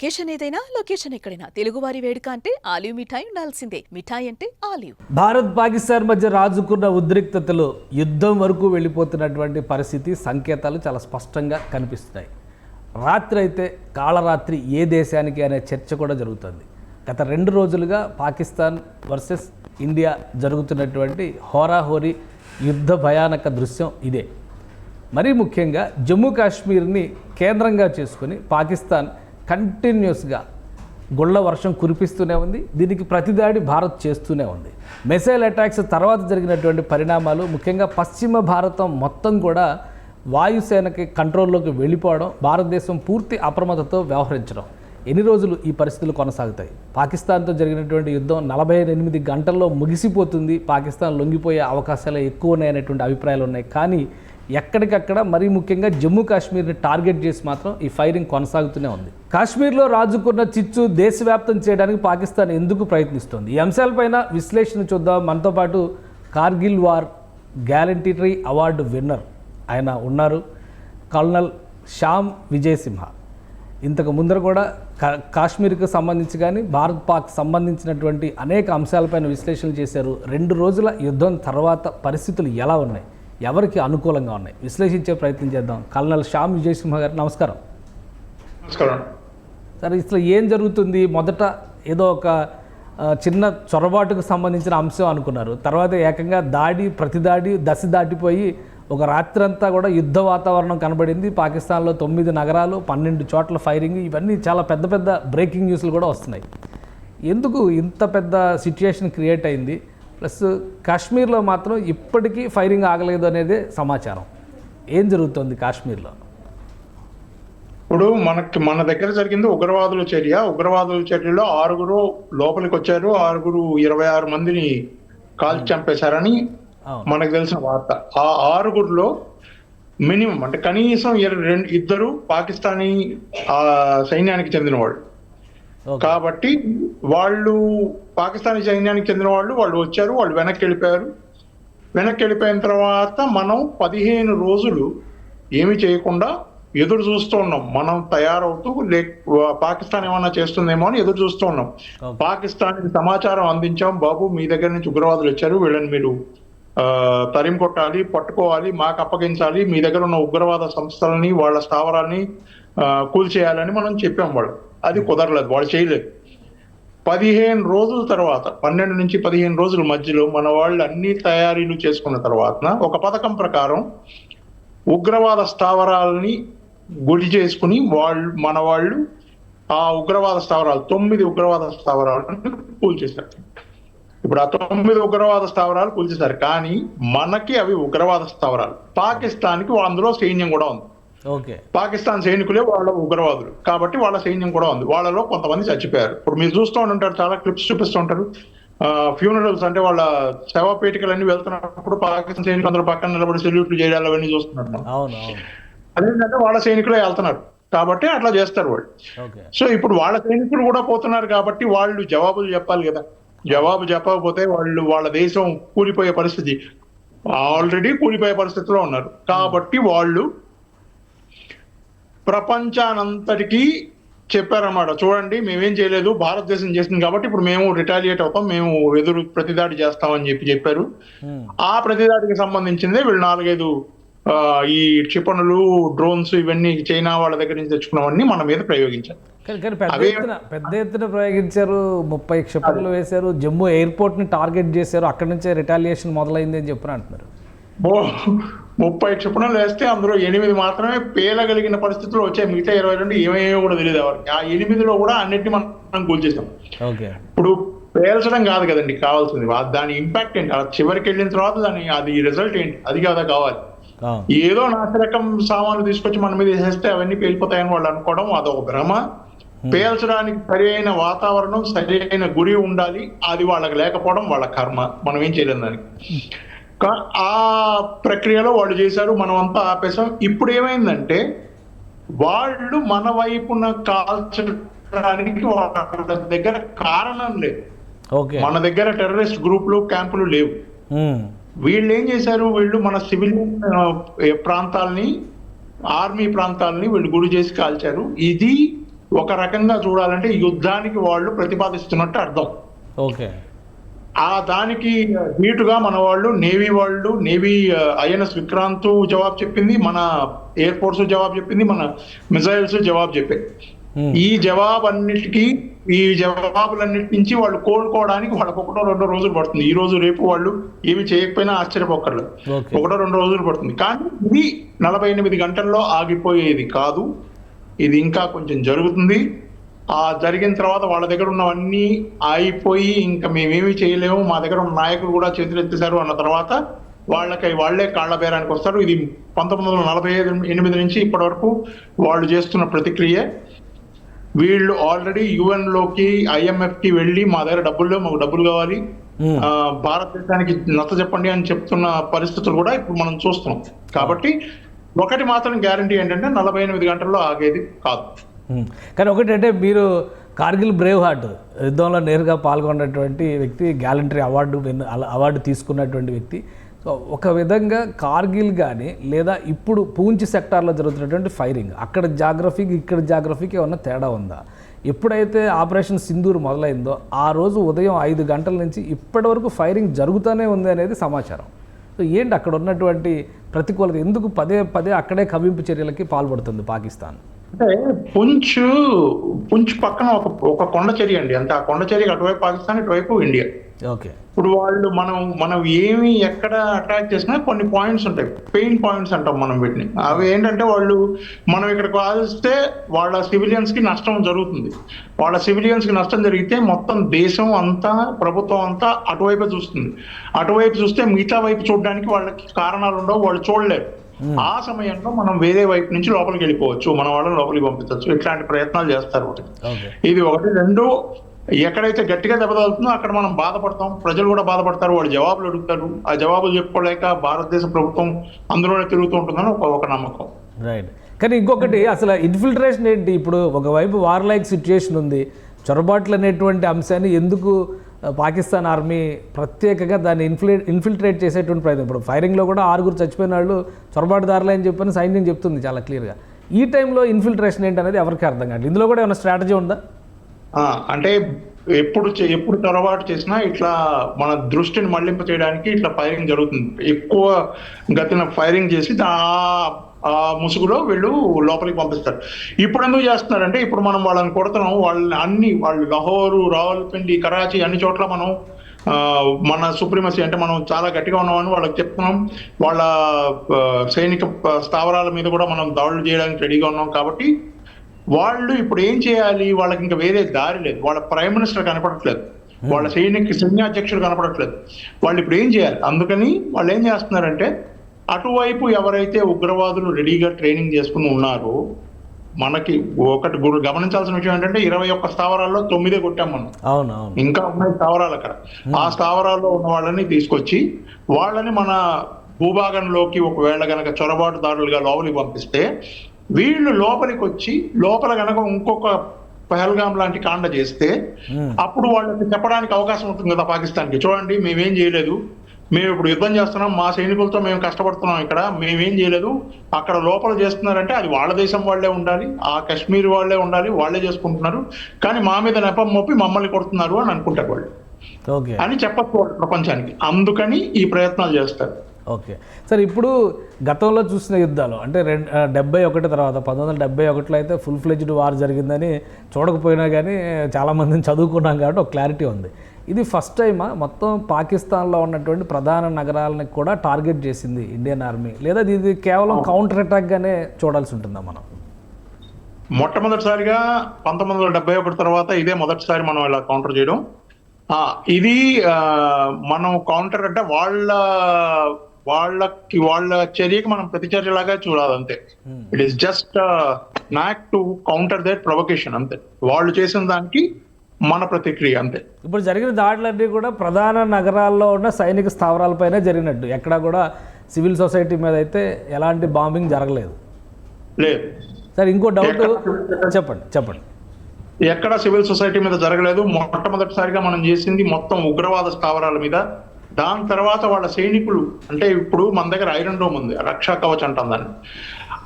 Occasion ఏదైనా location ఎక్కడైనా తెలుగువారి వేడుక అంటే ఆలివ్ మిఠాయి ఉండాల్సిందే. మిఠాయి అంటే ఆలివ్. భారత్ పాకిస్తాన్ మధ్య రాజుకున్న ఉద్రిక్తతలు యుద్ధం వరకు వెళ్ళిపోతున్నటువంటి పరిస్థితి సంకేతాలు చాలా స్పష్టంగా కనిపిస్తున్నాయి. రాత్రి అయితే కాళరాత్రి ఏ దేశానికి అనే చర్చ కూడా జరుగుతుంది. గత 2 రోజులుగా పాకిస్తాన్ వర్సెస్ ఇండియా జరుగుతున్నటువంటి హోరాహోరీ యుద్ధ భయానక దృశ్యం ఇదే. మరీ ముఖ్యంగా జమ్మూ కాశ్మీర్ని కేంద్రంగా చేసుకుని పాకిస్తాన్ కంటిన్యూస్గా గుళ్ళ వర్షం కురిపిస్తూనే ఉంది. దీనికి ప్రతిదాడి భారత్ చేస్తూనే ఉంది. మిసైల్ అటాక్స్ తర్వాత జరిగినటువంటి పరిణామాలు, ముఖ్యంగా పశ్చిమ భారతం మొత్తం కూడా వాయుసేనకి కంట్రోల్లోకి వెళ్ళిపోవడం, భారతదేశం పూర్తి అప్రమత్తతో వ్యవహరించడం, ఎన్ని రోజులు ఈ పరిస్థితులు కొనసాగుతాయి? పాకిస్తాన్తో జరిగినటువంటి యుద్ధం 48 గంటల్లో ముగిసిపోతుంది, పాకిస్తాన్ లొంగిపోయే అవకాశాలు ఎక్కువ ఉన్నాయనేటువంటి అభిప్రాయాలు ఉన్నాయి. కానీ ఎక్కడికక్కడ మరీ ముఖ్యంగా జమ్మూ కాశ్మీర్ని టార్గెట్ చేసి మాత్రం ఈ ఫైరింగ్ కొనసాగుతూనే ఉంది. కాశ్మీర్లో రాజుకున్న చిచ్చు దేశవ్యాప్తం చేయడానికి పాకిస్తాన్ ఎందుకు ప్రయత్నిస్తోంది? ఈ అంశాలపైన విశ్లేషణ చూద్దాం. మనతో పాటు Kargil war gallantry award winner ఆయన ఉన్నారు, కల్నల్ శ్యామ్ విజయ్ సింహ. ఇంతకు ముందర కూడా కాశ్మీర్కి సంబంధించి కానీ భారత్ పాక్ సంబంధించినటువంటి అనేక అంశాలపైన విశ్లేషణలు చేశారు. 2 రోజుల యుద్ధం తర్వాత పరిస్థితులు ఎలా ఉన్నాయి, ఎవరికి అనుకూలంగా ఉన్నాయి, విశ్లేషించే ప్రయత్నం చేద్దాం. కల్నల్ శ్యామ్ విజయ్ సింహ గారు నమస్కారం. నమస్కారం సరే, ఇట్లా ఏం జరుగుతుంది? మొదట ఏదో ఒక చిన్న చొరబాటుకు సంబంధించిన అంశం అనుకున్నారు, తర్వాత ఏకంగా ప్రతిదాడి దశ దాటిపోయి ఒక రాత్రంతా కూడా యుద్ధ వాతావరణం కనబడింది. పాకిస్తాన్లో 9 నగరాలు, 12 చోట్ల ఫైరింగ్, ఇవన్నీ చాలా పెద్ద పెద్ద బ్రేకింగ్ న్యూస్లు కూడా వస్తున్నాయి. ఎందుకు ఇంత పెద్ద సిచ్యుయేషన్ క్రియేట్ అయింది? ప్లస్ కాశ్మీర్లో మాత్రం ఇప్పటికీ ఫైరింగ్ ఆగలేదు అనేది సమాచారం. ఏం జరుగుతుంది కాశ్మీర్లో? ఇప్పుడు మన దగ్గర జరిగింది ఉగ్రవాదుల చర్యలో 6 లోపలికి వచ్చారు, 26 మందిని కాల్చి చంపేశారని మనకు తెలిసిన వార్త. ఆ 6లో మినిమం అంటే కనీసం 2 పాకిస్తానీ సైన్యానికి చెందిన వాళ్ళు. కాబట్టి వాళ్ళు పాకిస్తానీ సైన్యానికి చెందిన వాళ్ళు వచ్చారు, వాళ్ళు వెనక్కి వెళ్ళిపోయిన తర్వాత మనం 15 రోజులు ఏమి చేయకుండా ఎదురు చూస్తూ ఉన్నాం. మనం తయారవుతూ పాకిస్తాన్ ఏమన్నా చేస్తుందేమో అని ఎదురు చూస్తూ ఉన్నాం. పాకిస్తాన్కి సమాచారం అందించాం, బాబు మీ దగ్గర నుంచి ఉగ్రవాదులు వచ్చారు, వీళ్ళని మీరు తరిమి కొట్టాలి, పట్టుకోవాలి, మాకు అప్పగించాలి, మీ దగ్గర ఉన్న ఉగ్రవాద సంస్థలని వాళ్ళ స్థావరాల్ని కూల్చేయాలని మనం చెప్పాం. వాళ్ళు అది కుదరలేదు, వాళ్ళు చేయలేదు. 15 రోజుల తర్వాత 12 నుంచి 15 రోజుల మధ్యలో మన వాళ్ళు అన్ని తయారీలు చేసుకున్న తర్వాత ఒక పథకం ప్రకారం ఉగ్రవాద స్థావరాలని గుడి చేసుకుని మన వాళ్ళు ఆ ఉగ్రవాద స్థావరాలు 9 ఉగ్రవాద స్థావరాలను కూల్చేశారు. ఇప్పుడు ఆ 9 ఉగ్రవాద స్థావరాలు కూల్చేశారు, కానీ మనకి అవి ఉగ్రవాద స్థావరాలు. పాకిస్తాన్కి అందులో సైన్యం కూడా ఉంది. పాకిస్తాన్ సైనికులే వాళ్ళ ఉగ్రవాదులు, కాబట్టి వాళ్ళ సైన్యం కూడా ఉంది. వాళ్ళలో కొంతమంది చచ్చిపోయారు. ఇప్పుడు మీరు చూస్తూ ఉంటారు, చాలా క్లిప్స్ చూపిస్తూ ఉంటారు. ఫ్యూనరల్స్ అంటే వాళ్ళ శవపేటికలన్నీ వెళ్తున్నప్పుడు పాకిస్తాన్ సైనికులు అందరూ పక్కన నిలబడి సెల్యూట్లు చేయాలి, అవన్నీ చూస్తున్నారు. అదేంటంటే వాళ్ళ సైనికులే వెళ్తున్నారు కాబట్టి అట్లా చేస్తారు వాళ్ళు. సో ఇప్పుడు వాళ్ళ సైనికులు కూడా పోతున్నారు కాబట్టి వాళ్ళు జవాబులు చెప్పాలి కదా. జవాబు చెప్పకపోతే వాళ్ళ దేశం కూలిపోయే పరిస్థితి, ఆల్రెడీ కూలిపోయే పరిస్థితిలో ఉన్నారు. కాబట్టి వాళ్ళు ప్రపంచానంతటికీ చెప్పారన్నమాట, చూడండి మేమేం చేయలేదు, భారతదేశం చేసింది కాబట్టి ఇప్పుడు మేము రిటాలియేట్ అవుతాం, మేము ప్రతిదాడి చేస్తామని చెప్పారు. ఆ ప్రతిదాడికి సంబంధించిందే వీళ్ళు 4-5 ఈ క్షిపణులు, డ్రోన్స్ ఇవన్నీ చైనా వాళ్ళ దగ్గర నుంచి తెచ్చుకున్నవన్నీ మన మీద ప్రయోగించారు. పెద్ద ఎత్తున ప్రయోగించారు. 30 క్షిపణులు వేశారు, జమ్మూ ఎయిర్పోర్ట్ ని టార్గెట్ చేశారు, అక్కడి నుంచే రిటాలియేషన్ మొదలైంది అని చెప్పి అంటున్నారు. 30 క్షిపణులు వేస్తే అందులో 8 మాత్రమే పేలగలిగిన పరిస్థితుల్లో వచ్చాయి. మిగతా 22 ఏమేమో కూడా తెలియదు ఎవరికి. ఆ 8లో కూడా అన్నిటిని మనం కూల్చేసాం. ఇప్పుడు పేల్చడం కాదు కదండి కావాల్సింది, దాని ఇంపాక్ట్ ఏంటి, చివరికి వెళ్ళిన తర్వాత అది రిజల్ట్ ఏంటి, అది కాదా కావాలి. ఏదో నాసిరకం సామాన్లు తీసుకొచ్చి మన మీద వేసేస్తే అవన్నీ పేలిపోతాయని వాళ్ళు అనుకోవడం అదొక భ్రమ. పేల్చడానికి సరి అయిన వాతావరణం, సరి అయిన గురి ఉండాలి, అది వాళ్ళకి లేకపోవడం వాళ్ళ కర్మ, మనం ఏం చేయలేం దానికి. ఆ ప్రక్రియలో వాళ్ళు చేశారు, మనం అంతా ఆపేసాం. ఇప్పుడు ఏమైందంటే వాళ్ళు మన వైపున కాల్చడానికి వాళ్ళ దగ్గర కారణం లేదు. మన దగ్గర టెర్రరిస్ట్ గ్రూపులు, క్యాంపులు లేవు. వీళ్ళు ఏం చేశారు, వీళ్ళు మన సివిలియన్ ప్రాంతాలని, ఆర్మీ ప్రాంతాలని వీళ్ళు గురి చేసి కాల్చారు. ఇది ఒక రకంగా చూడాలంటే యుద్ధానికి వాళ్ళు ప్రతిపాదిస్తున్నట్టు అర్థం. ఓకే. దానికి ధీటుగా మన వాళ్ళు నేవీ ఐఎన్ఎస్ విక్రాంత్ జవాబు చెప్పింది, మన ఎయిర్ ఫోర్స్ జవాబు చెప్పింది, మన మిజైల్స్ జవాబు చెప్పాయి. ఈ జవాబులన్నిటి నుంచి వాళ్ళు కోలుకోవడానికి వాళ్ళకి 1-2 రోజులు పడుతుంది. ఈ రోజు రేపు వాళ్ళు ఏమి చేయకపోయినా ఆశ్చర్యపోకర్లేదు, 1-2 రోజులు పడుతుంది. కానీ ఇది 48 గంటల్లో ఆగిపోయేది కాదు, ఇది ఇంకా కొంచెం జరుగుతుంది. జరిగిన తర్వాత వాళ్ళ దగ్గర ఉన్నవన్నీ అయిపోయి ఇంకా మేమేమీ చేయలేము, మా దగ్గర ఉన్న నాయకులు కూడా చేతులెత్తేశారు అన్న తర్వాత వాళ్ళే కాళ్ల బేరానికి వస్తారు. ఇది 1948 నుంచి ఇప్పటి వరకు వాళ్ళు చేస్తున్న ప్రతిక్రియ. వీళ్ళు ఆల్రెడీ UN లోకి IMF కి వెళ్ళి మా దగ్గర మాకు డబ్బులు కావాలి, భారతదేశానికి నచ్చ చెప్పండి అని చెప్తున్న పరిస్థితులు కూడా ఇప్పుడు మనం చూస్తున్నాం. కాబట్టి ఒకటి మాత్రం గ్యారంటీ ఏంటంటే 48 గంటల్లో ఆగేది కాదు. కానీ ఒకటంటే మీరు కార్గిల్ బ్రేవ్ హార్ట్ యుద్ధంలో నేరుగా పాల్గొన్నటువంటి వ్యక్తి, గ్యాలంటరీ అవార్డు తీసుకున్నటువంటి వ్యక్తి. సో ఒక విధంగా కార్గిల్ కానీ లేదా ఇప్పుడు పూంచ్ సెక్టార్లో జరుగుతున్నటువంటి ఫైరింగ్, అక్కడ జాగ్రఫీకి ఇక్కడ జాగ్రఫీకి ఏమన్నా తేడా ఉందా? ఎప్పుడైతే ఆపరేషన్ సింధూర్ మొదలైందో ఆ రోజు ఉదయం 5 గంటల నుంచి ఇప్పటి వరకు ఫైరింగ్ జరుగుతూనే ఉంది అనేది సమాచారం. సో ఏంటి అక్కడ ఉన్నటువంటి ప్రతికూలత, ఎందుకు పదే పదే అక్కడే కవింపు చర్యలకి పాల్పడుతుంది పాకిస్తాన్? అంటే పుంచ్ పక్కన ఒక కొండ చర్య అండి, అంటే ఆ కొండ చర్యకి అటువైపు పాకిస్తాన్, ఇటువైపు ఇండియా. ఓకే. ఇప్పుడు వాళ్ళు మనం ఏమి ఎక్కడ అటాక్ చేసినా కొన్ని పాయింట్స్ ఉంటాయి, పెయిన్ పాయింట్స్ అంటాం మనం వీటిని. అవి ఏంటంటే మనం ఇక్కడ కాల్స్తే వాళ్ళ సివిలియన్స్ కి నష్టం జరుగుతుంది. వాళ్ళ సివిలియన్స్ కి నష్టం జరిగితే మొత్తం దేశం అంతా, ప్రభుత్వం అంతా అటువైపే చూస్తుంది. అటువైపు చూస్తే మిగతా వైపు చూడడానికి వాళ్ళకి కారణాలు ఉండవు, వాళ్ళు చూడలేరు. ఆ సమయంలో మనం వేరే వైపు నుంచి లోపలికి వెళ్ళిపోవచ్చు, మన వాళ్ళని లోపలికి పంపించవచ్చు. ఇట్లాంటి ప్రయత్నాలు చేస్తారు. ఇది ఒకటి. 2, ఎక్కడైతే గట్టిగా దెబ్బతలుతుందో అక్కడ మనం బాధపడతాం, ప్రజలు కూడా బాధపడతారు, వాళ్ళు జవాబులు అడుగుతారు. ఆ జవాబులు చెప్పుకోలేక భారతదేశ ప్రభుత్వం అందులోనే తిరుగుతూ ఉంటుందని ఒక నమ్మకం. రైట్. కానీ ఇంకొకటి, అసలు ఇన్ఫిల్ట్రేషన్ ఏంటి? ఇప్పుడు ఒకవైపు వార్ లైక్ సిచ్యుయేషన్ ఉంది, చొరబాట్లు అనేటువంటి అంశాన్ని ఎందుకు పాకిస్తాన్ ఆర్మీ ప్రత్యేకంగా దాన్ని ఇన్ఫిల్ట్రేట్ చేసేటువంటి ప్రయత్నం? ఇప్పుడు ఫైరింగ్లో కూడా 6 చచ్చిపోయిన వాళ్ళు చొరబాటుదారులే అని చెప్పని సైన్యం చెప్తుంది చాలా క్లియర్గా. ఈ టైంలో ఇన్ఫిల్ట్రేషన్ ఏంటి అనేది ఎవరికి అర్థం కాదు. ఇందులో కూడా ఏమైనా స్ట్రాటజీ ఉందా? అంటే ఎప్పుడు చొరబాటు చేసినా ఇట్లా మన దృష్టిని మళ్లింప చేయడానికి ఇట్లా ఫైరింగ్ జరుగుతుంది. ఎక్కువ గతిన ఫైరింగ్ చేసి ఆ ముసుగులో వీళ్ళు లోపలికి పంపిస్తారు. ఇప్పుడు ఎందుకు చేస్తున్నారంటే, ఇప్పుడు మనం వాళ్ళని కొడుతున్నాం, వాళ్ళు లాహోరు, రావల్పిండి, కరాచీ అన్ని చోట్ల మనం మన సుప్రీమసీ అంటే మనం చాలా గట్టిగా ఉన్నామని వాళ్ళకి చెప్తున్నాం. వాళ్ళ సైనిక స్థావరాల మీద కూడా మనం దాడులు చేయడానికి రెడీగా ఉన్నాం. కాబట్టి వాళ్ళు ఇప్పుడు ఏం చేయాలి? వాళ్ళకి ఇంకా వేరే దారి లేదు. వాళ్ళ ప్రైమ్ మినిస్టర్ కనపడట్లేదు, వాళ్ళ సైన్యాధ్యక్షుడు కనపడట్లేదు. వాళ్ళు ఇప్పుడు ఏం చేయాలి? అందుకని వాళ్ళు ఏం చేస్తున్నారంటే, అటువైపు ఎవరైతే ఉగ్రవాదులు రెడీగా ట్రైనింగ్ చేసుకుని ఉన్నారో, మనకి ఒకటి గమనించాల్సిన విషయం ఏంటంటే 21 స్థావరాల్లో 9 కొట్టాం మనం. ఇంకా ఉన్నాయి స్థావరాలు అక్కడ. ఆ స్థావరాల్లో ఉన్న వాళ్ళని తీసుకొచ్చి వాళ్ళని మన భూభాగంలోకి ఒకవేళ గనక చొరబాటుదారులుగా లోపలికి పంపిస్తే, వీళ్ళు లోపలికి వచ్చి లోపల గనక ఇంకొక పహల్గాం లాంటి కాండ చేస్తే అప్పుడు వాళ్ళకి చెప్పడానికి అవకాశం ఉంటుంది కదా పాకిస్తాన్కి, చూడండి మేమేం చేయలేదు, మేము ఇప్పుడు యుద్ధం చేస్తున్నాం, మా సైనికులతో మేము కష్టపడుతున్నాం, ఇక్కడ మేమేం చేయలేదు, అక్కడ లోపల చేస్తున్నారంటే అది వాళ్ళ దేశం వాళ్ళే ఉండాలి, ఆ కాశ్మీర్ వాళ్ళే ఉండాలి, వాళ్ళే చేసుకుంటున్నారు, కానీ మా మీద నెపం మోపి మమ్మల్ని కొడుతున్నారు అని అనుకుంటారు వాళ్ళు అని చెప్పచ్చు ప్రపంచానికి. అందుకని ఈ ప్రయత్నాలు చేస్తారు. ఓకే సార్, ఇప్పుడు గతంలో చూసిన యుద్ధాలు అంటే 71 తర్వాత 1971లో అయితే ఫుల్ ఫ్లెడ్జ్డ్ వార్ జరిగిందని చూడకపోయినా కానీ చాలామందిని చదువుకున్నాం కాబట్టి ఒక క్లారిటీ ఉంది. ఇది ఫస్ట్ టైమా మొత్తం పాకిస్తాన్లో ఉన్నటువంటి ప్రధాన నగరాలను కూడా టార్గెట్ చేసింది ఇండియన్ ఆర్మీ, లేదా ఇది కేవలం కౌంటర్ అటాక్గానే చూడాల్సి ఉంటుందా మనం? మొట్టమొదటిసారిగా 1971 తర్వాత ఇదే మొదటిసారి మనం ఇలా కౌంటర్ చేయడం. ఇది మనం కౌంటర్ అంటే వాళ్ళ చర్యకి మనం ప్రతిచర్యలాగా చూడాలంతే. It is just not to counter that provocation అంతే, వాళ్ళు చేసిన దానికి మన ప్రతిక్రియ అంతే. ఇప్పుడు జరిగిన దాడులన్నీ కూడా ప్రధాన నగరాల్లో ఉన్న సైనిక స్థావరాలపైనే జరిగినట్టు, ఎక్కడా కూడా సివిల్ సొసైటీ మీద అయితే ఎలాంటి బాంబింగ్ జరగలేదు. లేదు సార్, ఇంకో డౌట్ చెప్పండి. ఎక్కడ సివిల్ సొసైటీ మీద జరగలేదు. మొట్టమొదటిసారిగా మనం చేసింది మొత్తం ఉగ్రవాద స్థావరాల మీద. దాని తర్వాత వాళ్ళ సైనికులు, అంటే ఇప్పుడు మన దగ్గర ఐరన్ డోమ్ ఉంది, రక్షా కవచ్ అంటాం దాన్ని.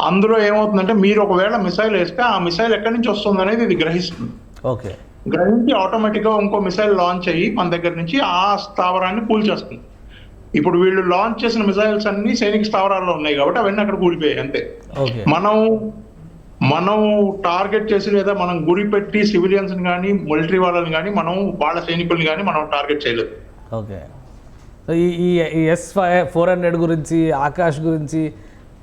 అందులో ఏమవుతుందంటే మీరు ఒకవేళ మిసైల్ వేస్తే ఆ మిసైల్ ఎక్కడి నుంచి వస్తుంది అనేది ఇది గ్రహిస్తుంది. ఓకే. గ్రహించి ఆటోమేటిక్గా ఇంకో మిసైల్ లాంచ్ అయ్యి మన దగ్గర నుంచి ఆ స్థావరాన్ని కూల్చేస్తుంది. ఇప్పుడు వీళ్ళు లాంచ్ చేసిన మిసైల్స్ అన్ని సైనిక స్థావరాల్లో ఉన్నాయి కాబట్టి అవన్నీ అక్కడ కూలిపోయాయి అంతే. ఓకే. మనం టార్గెట్ చేసి లేదా మనం గురి పెట్టి సివిలియన్స్ కానీ మిలిటరీ వాళ్ళని కానీ మనం వాళ్ళ సైనికుల్ని కానీ మనం టార్గెట్ చేయలేదు. ఓకే. ఈ S-400 గురించి ఆకాష్ గురించి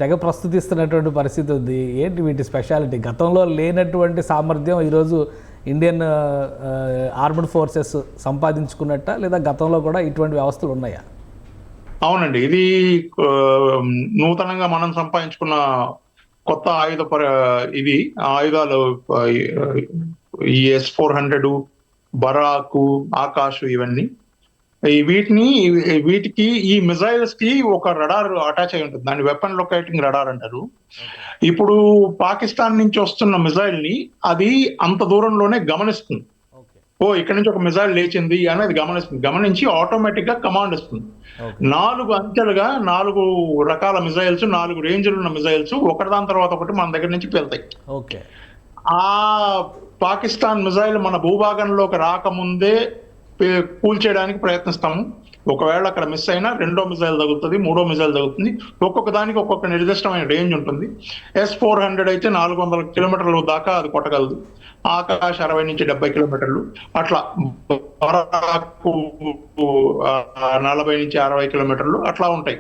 తెగ ప్రస్తుతిస్తున్నటువంటి పరిస్థితి ఉంది. ఏంటి వీటి స్పెషాలిటీ? గతంలో లేనటువంటి సామర్థ్యం ఈరోజు ఇండియన్ ఆర్మ్డ్ ఫోర్సెస్ సంపాదించుకున్నట్ట, లేదా గతంలో కూడా ఇటువంటి వ్యవస్థలు ఉన్నాయా? అవునండి, ఇది నూతనంగా మనం సంపాదించుకున్న కొత్త ఇది ఆయుధాలు. ఈ S-400, బరాకు, ఆకాష్ ఇవన్నీ వీటికి ఈ మిజైల్స్ కి ఒక రడార్ అటాచ్ అయి ఉంటుంది. దాన్ని వెపన్ లొకేటింగ్ రడార్ అంటారు. ఇప్పుడు పాకిస్తాన్ నుంచి వస్తున్న మిజైల్ ని అది అంత దూరంలోనే గమనిస్తుంది. ఇక్కడ నుంచి ఒక మిజైల్ లేచింది అనేది గమనించి ఆటోమేటిక్ గా కమాండ్ ఇస్తుంది. 4 అంచెలుగా 4 రకాల మిజైల్స్, 4 రేంజ్లు ఉన్న మిజైల్స్ ఒకటిదాని తర్వాత ఒకటి మన దగ్గర నుంచి వెళ్తాయి. ఆ పాకిస్తాన్ మిజైల్ మన భూభాగంలోకి రాకముందే కూల్చేయడానికి ప్రయత్నిస్తాము. ఒకవేళ అక్కడ మిస్ అయినా రెండో మిజైల్ తగులుతుంది, మూడో మిజైల్ తగులుతుంది. ఒక్కొక్క దానికి ఒక్కొక్క నిర్దిష్టమైన రేంజ్ ఉంటుంది. S-400 అయితే 400 కిలోమీటర్ల దాకా అది కొట్టగలదు. ఆకాష్ 60 నుంచి 70 కిలోమీటర్లు, అట్లా 40 నుంచి 60 కిలోమీటర్లు అట్లా ఉంటాయి.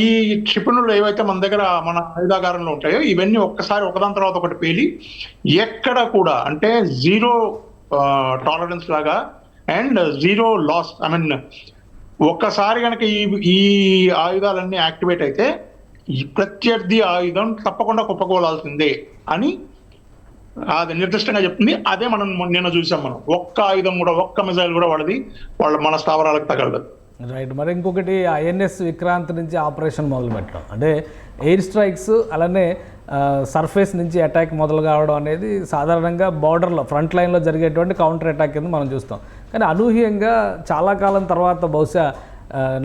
ఈ క్షిపణులు ఏవైతే మన దగ్గర మన ఆయుధాగారంలో ఉంటాయో ఇవన్నీ ఒక్కసారి ఒకదాని తర్వాత ఒకటి పేలి ఎక్కడ కూడా అంటే జీరో టాలరెన్స్ లాగా అండ్ జీరో లాస్. ఒక్కసారి కనుక ఈ ఆయుధాలన్నీ యాక్టివేట్ అయితే ప్రత్యర్థి ఆయుధం తప్పకుండా కుప్పకూలాల్సిందే అని అది నిర్దిష్టంగా చెప్తుంది. అదే మనం నిన్న చూసాం. మనం ఒక్క ఆయుధం కూడా, ఒక్క మిజైల్ కూడా మన స్థావరాలకు తగలదు. రైట్. మరి ఇంకొకటి INS విక్రాంత్ నుంచి ఆపరేషన్ మొదలు పెట్టడం అంటే ఎయిర్ స్ట్రైక్స్, అలానే సర్ఫేస్ నుంచి అటాక్ మొదలు కావడం అనేది సాధారణంగా బార్డర్లో ఫ్రంట్ లైన్లో జరిగేటువంటి కౌంటర్ అటాక్ కింద మనం చూస్తాం. కానీ అనూహ్యంగా చాలా కాలం తర్వాత బహుశా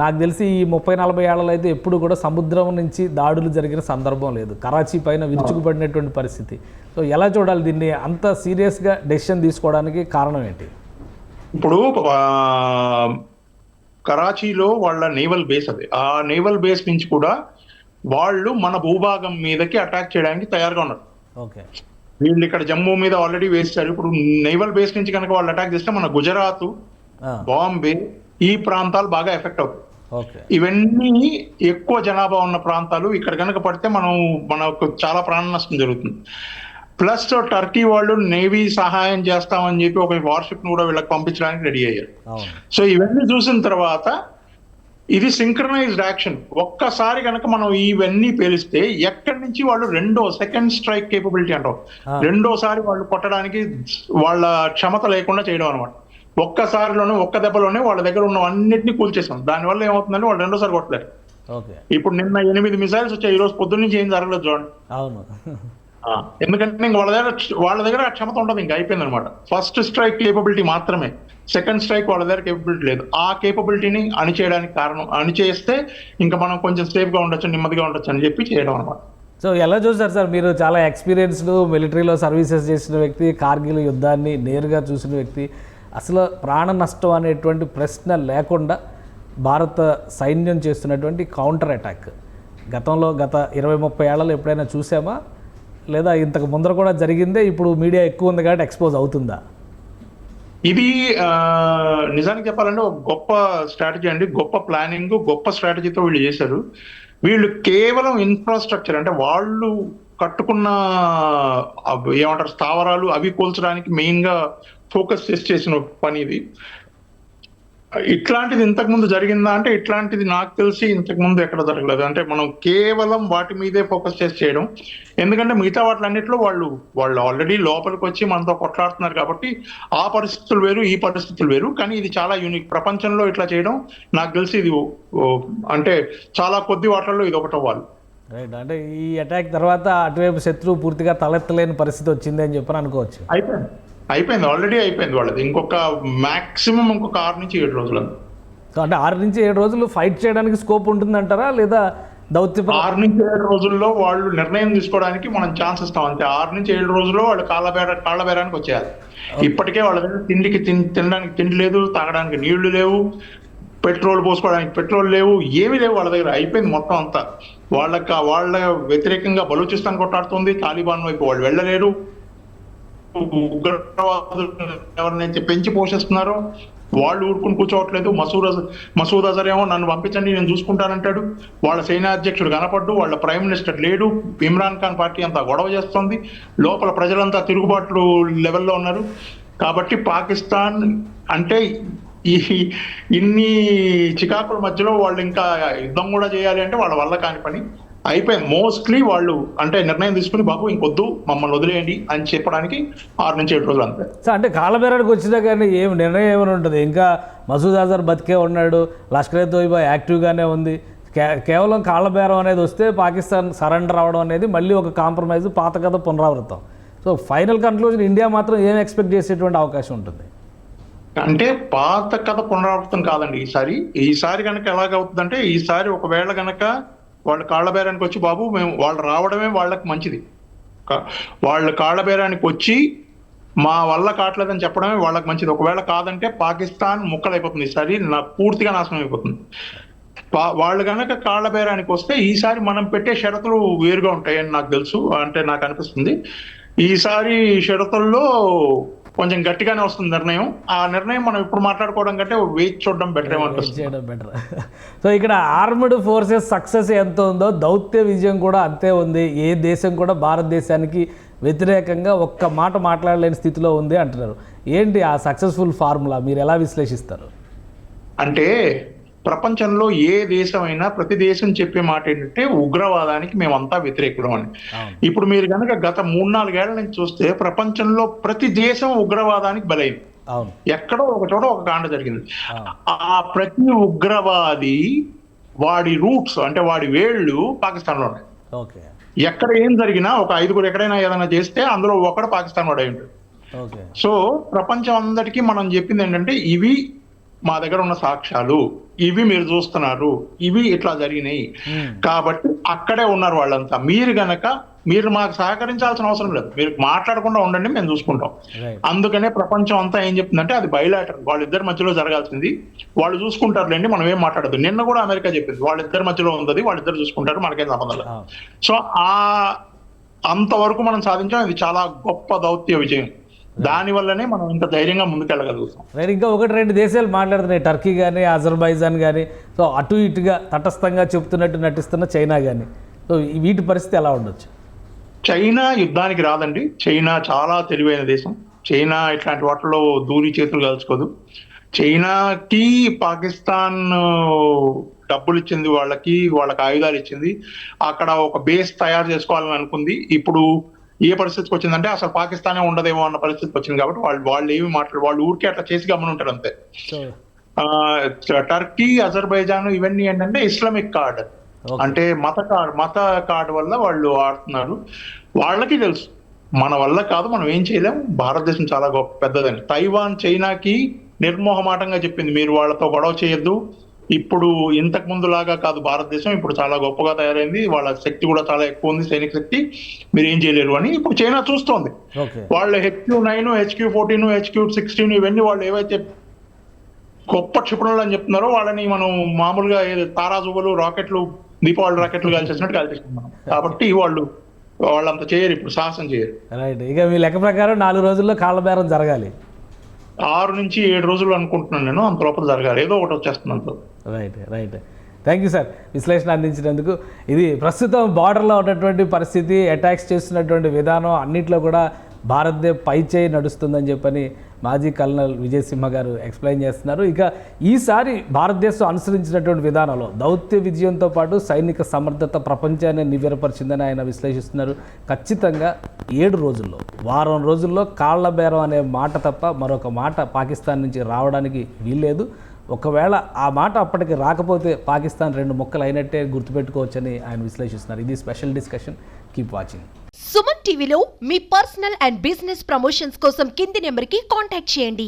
నాకు తెలిసి ఈ 30-40 ఏళ్లలో అయితే ఎప్పుడు కూడా సముద్రం నుంచి దాడులు జరిగిన సందర్భం లేదు. కరాచీ పైన విరుచుకుపడినటువంటి పరిస్థితి. సో ఎలా చూడాలి దీన్ని? అంత సీరియస్గా డెసిషన్ తీసుకోవడానికి కారణం ఏంటి? ఇప్పుడు కరాచీలో వాళ్ళ నేవల్ బేస్ అది. ఆ నేవల్ బేస్ నుంచి కూడా వాళ్ళు మన భూభాగం మీదకి అటాక్ చేయడానికి తయారుగా ఉన్నారు. ఓకే. వీళ్ళు ఇక్కడ జమ్మూ మీద ఆల్రెడీ వేస్తారు. ఇప్పుడు నేవల్ బేస్ నుంచి కనుక వాళ్ళు అటాక్ చేస్తే మన గుజరాత్, బాంబే ఈ ప్రాంతాలు బాగా ఎఫెక్ట్ అవుతాయి. ఇవన్నీ ఎక్కువ జనాభా ఉన్న ప్రాంతాలు. ఇక్కడ కనుక పడితే మనకు చాలా ప్రాణ నష్టం జరుగుతుంది. ప్లస్ టర్కీ వాళ్ళు నేవీ సహాయం చేస్తామని చెప్పి ఒక వార్షిప్ ను కూడా వీళ్ళకి పంపించడానికి రెడీ అయ్యారు. సో ఇవన్నీ చూసిన తర్వాత ఇది సింక్రనైజ్డ్ యాక్షన్. ఒక్కసారి కనుక మనం ఇవన్నీ పేలిస్తే ఎక్కడి నుంచి వాళ్ళు సెకండ్ స్ట్రైక్ కేపబిలిటీ అంటాం, రెండోసారి వాళ్ళు కొట్టడానికి వాళ్ళ క్షమత లేకుండా చేయడం అనమాట. ఒక్కసారిలోనే ఒక్క దెబ్బలోనే వాళ్ళ దగ్గర ఉన్న అన్నింటినీ కూల్చేసాం. దానివల్ల ఏమవుతుందంటే వాళ్ళు రెండోసారి కొట్టలేరు. ఇప్పుడు నిన్న 8 మిసైల్స్ వచ్చాయి. ఈ రోజు పొద్దున్న నుంచి ఏం జరగలేదు చూడండి. ఎందుకంటే వాళ్ళ దగ్గర ఆ క్షమత ఉండదు, ఇంకా అయిపోయింది అనమాట. ఫస్ట్ స్ట్రైక్ కేపబిలిటీ మాత్రమే, సెకండ్ స్ట్రైక్ వాళ్ళ దగ్గర కేపబిలిటీ లేదు. ఆ కేపబిలిటీని అణిచేయడానికి కారణం, అణిచేస్తే ఇంకా మనం కొంచెం సేఫ్గా ఉండొచ్చు, నెమ్మదిగా ఉండొచ్చు అని చెప్పి చేయడం అనమాట. సో ఎలా చూసారు సార్ మీరు? చాలా ఎక్స్పీరియన్స్డ్, మిలిటరీలో సర్వీసెస్ చేసిన వ్యక్తి, కార్గిల్ యుద్ధాన్ని నేరుగా చూసిన వ్యక్తి. అసలు ప్రాణ నష్టం అనేటువంటి ప్రశ్న లేకుండా భారత సైన్యం చేస్తున్నటువంటి కౌంటర్ అటాక్ గత 20-30 ఏళ్లలో ఎప్పుడైనా చూసామా? లేదా ఇంతకు ముందర కూడా జరిగిందే, ఇప్పుడు మీడియా ఎక్కువ ఉంది కాబట్టి ఎక్స్పోజ్ అవుతుందా? ఇది నిజానికి చెప్పాలంటే ఒక గొప్ప స్ట్రాటజీ అండి. గొప్ప ప్లానింగ్, గొప్ప స్ట్రాటజీతో వీళ్ళు చేశారు. వీళ్ళు కేవలం ఇన్ఫ్రాస్ట్రక్చర్ అంటే వాళ్ళు కట్టుకున్న ఏమంటారు స్థావరాలు అవి కూల్చడానికి మెయిన్ గా ఫోకస్ చేసిన పని ఇది. ఇట్లాంటిది ఇంతకుముందు జరిగిందా అంటే ఇట్లాంటిది నాకు తెలిసి ఇంతకుముందు ఎక్కడ జరగలేదు. అంటే మనం కేవలం వాటి మీదే ఫోకస్ చేయడం. ఎందుకంటే మిగతా వాటిలన్నింటిలో వాళ్ళు ఆల్రెడీ లోపలికి వచ్చి మనతో కొట్లాడుతున్నారు కాబట్టి ఆ పరిస్థితులు వేరు, ఈ పరిస్థితులు వేరు. కానీ ఇది చాలా యూనిక్. ప్రపంచంలో ఇట్లా చేయడం నాకు తెలిసి ఇది అంటే చాలా కొద్ది వాటిల్లో ఇది ఒకటి అవ్వాలి. రైట్. అంటే ఈ అటాక్ తర్వాత అటువైపు శత్రువు పూర్తిగా తలెత్తలేని పరిస్థితి వచ్చింది అని చెప్పని అనుకోవచ్చు. అయిపోయింది ఆల్రెడీ అయిపోయింది వాళ్ళది. ఇంకొక మాక్సిమం 6 నుంచి 7 రోజులు. సో అంటే 6 నుంచి 7 రోజులు ఫైట్ చేయడానికి స్కోప్ ఉంటుందంటారా? లేదా దౌత్య 6 నుంచి 7 రోజుల్లో వాళ్ళు నిర్ణయం తీసుకోవడానికి మనం ఛాన్స్ ఇస్తాం అంతే. 6 నుంచి 7 రోజుల్లో వాళ్ళు కాళ్ళబేరానికి వచ్చేయాలి. ఇప్పటికే వాళ్ళ దగ్గర తినడానికి తిండి లేదు, తాగడానికి నీళ్లు లేవు, పెట్రోల్ పోసుకోవడానికి పెట్రోల్ లేవు, ఏమీ లేవు వాళ్ళ దగ్గర. అయిపోయింది మొత్తం అంతా. వాళ్ళ వ్యతిరేకంగా బలూచిస్తాన్ కొట్టాడుతుంది, తాలిబాన్ వైపు వాళ్ళు వెళ్ళలేరు. ఉగ్రవాదులు ఎవరినైతే పెంచి పోషిస్తున్నారో వాళ్ళు ఊరుకుని కూర్చోవట్లేదు. మసూద్ అజర్ ఏమో నన్ను పంపించండి నేను చూసుకుంటానంటాడు. వాళ్ళ సైన్యాధ్యక్షుడు కనపడ్డు, వాళ్ళ ప్రైమ్ మినిస్టర్ లేడు. ఇమ్రాన్ ఖాన్ పార్టీ అంతా గొడవ చేస్తుంది, లోపల ప్రజలంతా తిరుగుబాట్లు లెవెల్లో ఉన్నారు. కాబట్టి పాకిస్తాన్ అంటే ఇన్ని చికాకుల మధ్యలో వాళ్ళు ఇంకా యుద్ధం కూడా చేయాలి అంటే వాళ్ళ వల్ల కాని పని. అయిపోయింది. మోస్ట్లీ వాళ్ళు అంటే నిర్ణయం తీసుకుని బాబు ఇంకొద్దు మమ్మల్ని వదిలేయండి అని చెప్పడానికి 6 నుంచి 7 రోజులు అంతే. సార్ అంటే కాళ్ళబేరానికి వచ్చినా కానీ ఏం నిర్ణయం ఏమైనా ఉంటుంది? ఇంకా మసూద్ అజర్ బతికే ఉన్నాడు, లష్కర్ తోయిబా యాక్టివ్గానే ఉంది. కేవలం కాళ్ళబేరం అనేది వస్తే పాకిస్తాన్ సరెండర్ అవ్వడం అనేది మళ్ళీ ఒక కాంప్రమైజ్, పాత కథ పునరావృతం. సో ఫైనల్ కన్క్లూజన్ ఇండియా మాత్రం ఏం ఎక్స్పెక్ట్ చేసేటువంటి అవకాశం ఉంటుంది? అంటే పాత కథ పునరావృతం కాదండి. ఈసారి కనుక ఎలాగవుతుందంటే, ఈసారి ఒకవేళ కనుక వాళ్ళు కాళ్ళబేరానికి వచ్చి బాబు వాళ్ళు రావడమే వాళ్ళకి మంచిది. వాళ్ళు కాళ్ళబేరానికి వచ్చి మా వల్ల కావట్లేదని చెప్పడమే వాళ్ళకి మంచిది. ఒకవేళ కాదంటే పాకిస్తాన్ ముక్కలైపోతుంది. ఈసారి పూర్తిగా నాశనం అయిపోతుంది. వాళ్ళు కనుక కాళ్ళబేరానికి వస్తే ఈసారి మనం పెట్టే షరతులు వేరుగా ఉంటాయని నాకు తెలుసు, అంటే నాకు అనిపిస్తుంది. ఈసారి షరతుల్లో కొంచెం గట్టిగానే వస్తుంది నిర్ణయం. ఆ నిర్ణయం మనం ఇప్పుడు మాట్లాడుకోవడం కంటే వేచి చూడడం బెటర్ బెటర్. సో ఇక్కడ ఆర్మ్డ్ ఫోర్సెస్ సక్సెస్ ఎంత ఉందో దౌత్య విజయం కూడా అంతే ఉంది. ఏ దేశం కూడా భారతదేశానికి వ్యతిరేకంగా ఒక్క మాట మాట్లాడలేని స్థితిలో ఉంది అంటున్నారు. ఏంటి ఆ సక్సెస్ఫుల్ ఫార్ములా, మీరు ఎలా విశ్లేషిస్తారు? అంటే ప్రపంచంలో ఏ దేశమైనా ప్రతి దేశం చెప్పే మాట ఏంటంటే ఉగ్రవాదానికి మేమంతా వ్యతిరేకులం అని. ఇప్పుడు మీరు కనుక గత 3-4 ఏళ్ల నుంచి చూస్తే ప్రపంచంలో ప్రతి దేశం ఉగ్రవాదానికి బలైంది. ఎక్కడో ఒక చోట ఒక కాండ జరిగింది. ఆ ప్రతి ఉగ్రవాది వాడి రూట్స్ అంటే వాడి వేళ్ళు పాకిస్తాన్ లో ఉన్నాయి. ఎక్కడ ఏం జరిగినా ఒక 5గురు ఎక్కడైనా ఏదైనా చేస్తే అందులో ఒకడు పాకిస్తాన్ వాడు అయి ఉంటాడు. సో ప్రపంచం అందరికీ మనం చెప్పింది ఏంటంటే ఇవి మా దగ్గర ఉన్న సాక్ష్యాలు, ఇవి మీరు చూస్తున్నారు, ఇవి ఇట్లా జరిగినాయి కాబట్టి అక్కడే ఉన్నారు వాళ్ళంతా. మీరు మాకు సహకరించాల్సిన అవసరం లేదు, మీరు మాట్లాడకుండా ఉండండి, మేము చూసుకుంటాం. అందుకనే ప్రపంచం అంతా ఏం చెప్తుందంటే అది బయలాటర్, వాళ్ళిద్దరి మధ్యలో జరగాల్సింది వాళ్ళు చూసుకుంటారులేండి, మనం ఏం మాట్లాడదు. నిన్న కూడా అమెరికా చెప్పింది వాళ్ళిద్దరి మధ్యలో ఉంది, వాళ్ళిద్దరు చూసుకుంటారు, మనకేం సంబంధం లేదు. సో అంతవరకు మనం సాధించాం. ఇది చాలా గొప్ప దౌత్య విజయం. దాని వల్లనే మనం ఇంత ధైర్యంగా ముందుకెళ్ళగలుగుతాం. ఇంకా 1-2 దేశాలు మాట్లాడుతున్నాయి, టర్కీ కానీ అజర్బైజాన్ కానీ. సో అటు ఇటుగా తటస్థంగా చెప్తున్నట్టు నటిస్తున్న చైనా కానీ. సో వీటి పరిస్థితి ఎలా ఉండొచ్చు? చైనా యుద్ధానికి రాదండి. చైనా చాలా తెలివైన దేశం. చైనా ఇట్లాంటి వాటిలో దూరి చేతులు కలుసుకోదు. చైనాకి పాకిస్తాన్ డబ్బులు ఇచ్చింది, వాళ్ళకి ఆయుధాలు ఇచ్చింది, అక్కడ ఒక బేస్ తయారు చేసుకోవాలని అనుకుంది. ఇప్పుడు ఏ పరిస్థితికి వచ్చిందంటే అసలు పాకిస్తానే ఉండదేమో అన్న పరిస్థితికి వచ్చింది. కాబట్టి వాళ్ళు ఏమి వాళ్ళు ఊరికే అట్లా చేసి గమనుంటారు అంతే. టర్కీ, అజర్బైజాన్ ఇవన్నీ ఏంటంటే ఇస్లామిక్ కార్డ్, అంటే మత కార్డు వల్ల వాళ్ళు ఆడుతున్నారు. వాళ్ళకి తెలుసు మన వల్ల కాదు, మనం ఏం చేయలేం, భారతదేశం చాలా గొప్ప పెద్దదని. తైవాన్ చైనాకి నిర్మోహమాటంగా చెప్పింది మీరు వాళ్ళతో గొడవ చేయొద్దు, ఇప్పుడు ఇంతకు ముందు లాగా కాదు భారతదేశం, ఇప్పుడు చాలా గొప్పగా తయారైంది, వాళ్ళ శక్తి కూడా చాలా ఎక్కువ ఉంది, సైనిక శక్తి, మీరు ఏం చేయలేరు అని ఇప్పుడు చైనా చూస్తోంది. వాళ్ళ HQ-9, HQ-14, HQ-16 ఇవన్నీ వాళ్ళు ఏవైతే గొప్ప క్షిపణులు అని చెప్తున్నారో వాళ్ళని మనం మామూలుగా తారాజువులు, రాకెట్లు, దీపావళి రాకెట్లు కాల్చేసినట్టు కాల్చేస్తున్నాం. కాబట్టి వాళ్ళంత చేయరు, ఇప్పుడు సాహసం చేయరు. రైట్. ఇక మీ లెక్క ప్రకారం 4 రోజుల్లో కాళ్ళబేరం జరగాలి. 6 నుంచి 7 రోజులు అనుకుంటున్నాను నేను, అంత లోపల జరగాలి, ఏదో ఒకటి వచ్చేస్తుంది. రైట్. థ్యాంక్ యూ సార్ విశ్లేషణ అందించినందుకు. ఇది ప్రస్తుతం బార్డర్లో ఉన్నటువంటి పరిస్థితి, అటాక్స్ చేస్తున్నటువంటి విధానం అన్నింటిలో కూడా భారత్దే పై చేయి నడుస్తుందని చెప్పని మాజీ కల్నల్ విజయసింహ గారు ఎక్స్ప్లెయిన్ చేస్తున్నారు. ఇక ఈసారి భారతదేశం అనుసరించినటువంటి విధానంలో దౌత్య విజయంతో పాటు సైనిక సమర్థత ప్రపంచాన్ని నివ్వెరపరిచిందని ఆయన విశ్లేషిస్తున్నారు. ఖచ్చితంగా 7 రోజుల్లో, వారం రోజుల్లో కాళ్ళబేరం అనే మాట తప్ప మరొక మాట పాకిస్తాన్ నుంచి రావడానికి వీల్లేదు. ఒకవేళ ఆ మాట అప్పటికి రాకపోతే పాకిస్తాన్ 2 ముక్కలు అయినట్టే గుర్తుపెట్టుకోవచ్చని ఆయన విశ్లేషిస్తున్నారు. ఇది special discussion. Keep watching. Suman టీవీలో మీ పర్సనల్ అండ్ బిజినెస్ ప్రమోషన్స్ కోసం కింది నెంబర్కి కాంటాక్ట్ చేయండి.